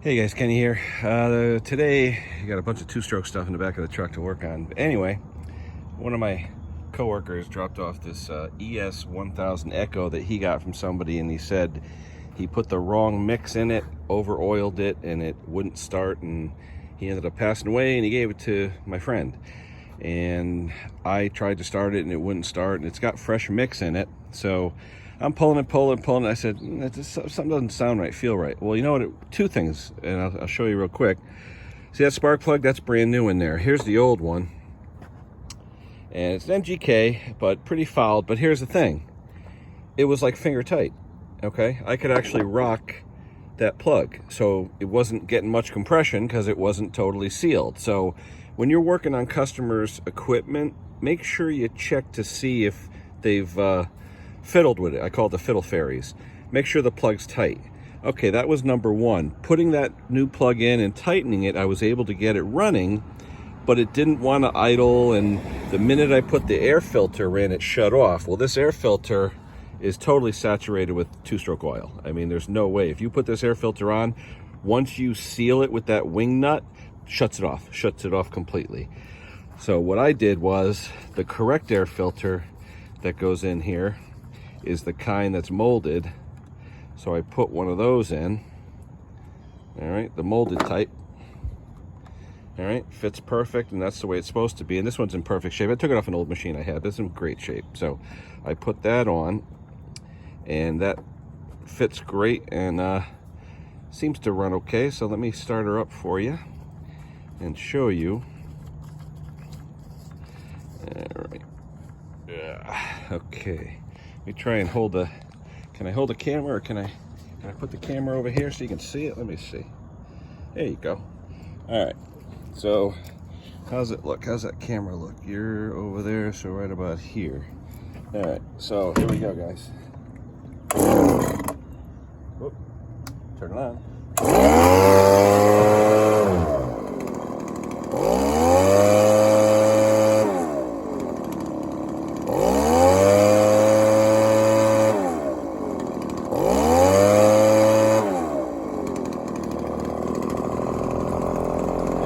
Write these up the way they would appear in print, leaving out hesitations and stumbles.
Hey guys, Kenny here. Today, you got a bunch of two-stroke stuff in the back of the truck to work on. But anyway, one of my coworkers dropped off this ES-1000 Echo that he got from somebody, and he said he put the wrong mix in it, over-oiled it, and it wouldn't start, and he ended up passing away, and he gave it to my friend. And I tried to start it, and it wouldn't start, and it's got fresh mix in it, so I'm pulling. I said, something doesn't sound right, feel right. Well, you know what? Two things, and I'll show you real quick. See that spark plug? That's brand new in there. Here's the old one. And it's an MGK, but pretty fouled. But here's the thing. It was like finger tight, okay? I could actually rock that plug. So it wasn't getting much compression because it wasn't totally sealed. So when you're working on customers' equipment, make sure you check to see if they've fiddled with it. I call it the fiddle fairies. Make sure the plug's tight. Okay, that was number one. Putting that new plug in and tightening it, I was able to get it running, but it didn't want to idle, and the minute I put the air filter in, it shut off. Well, this air filter is totally saturated with two-stroke oil. I mean, there's no way. If you put this air filter on, once you seal it with that wing nut, shuts it off completely. So what I did was, the correct air filter that goes in here is the kind that's molded. So I put one of those in. All right, the molded type. All right, fits perfect, and that's the way it's supposed to be. And this one's in perfect shape. I took it off an old machine I had. This is in great shape. So I put that on, and that fits great and seems to run okay. So let me start her up for you and show you. All right. Okay. Let me try and hold the, can I hold the camera, or can I put the camera over here so you can see it? Let me see. There you go. All right. So how's it look? How's that camera look? You're over there, so right about here. All right. So here we go, guys. Whoop. Turn it on.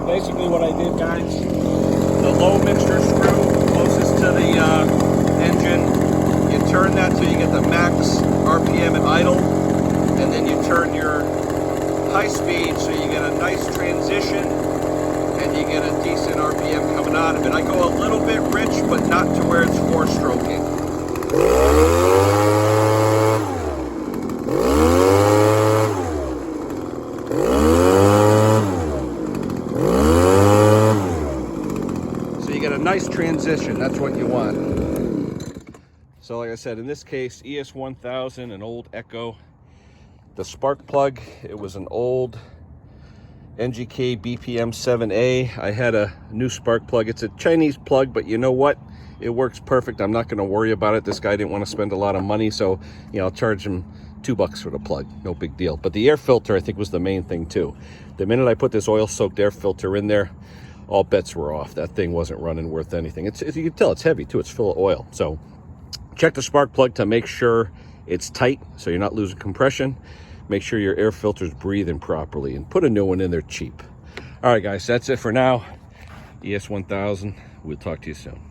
Basically what I did, guys, the low mixture screw closest to the engine, you turn that till you get the max RPM at idle, and then you turn your high speed so you get a nice transition and you get a decent RPM coming out of it. I go a little bit rich, but not to where it's four-stroking. Get a nice transition. That's what you want. So like I said, in this case, ES-1000, an old Echo. The spark plug, it was an old NGK BPM 7A. I had a new spark plug. It's a Chinese plug, but you know what? It works perfect. I'm not going to worry about it. This guy didn't want to spend a lot of money, so I'll charge him $2 for the plug. No big deal. But the air filter, I think, was the main thing too. The minute I put this oil-soaked air filter in there, all bets were off. That thing wasn't running worth anything. You can tell it's heavy too. It's full of oil. So check the spark plug to make sure it's tight so you're not losing compression. Make sure your air filter's breathing properly, and put a new one in there cheap. All right, guys, that's it for now. ES-1000. We'll talk to you soon.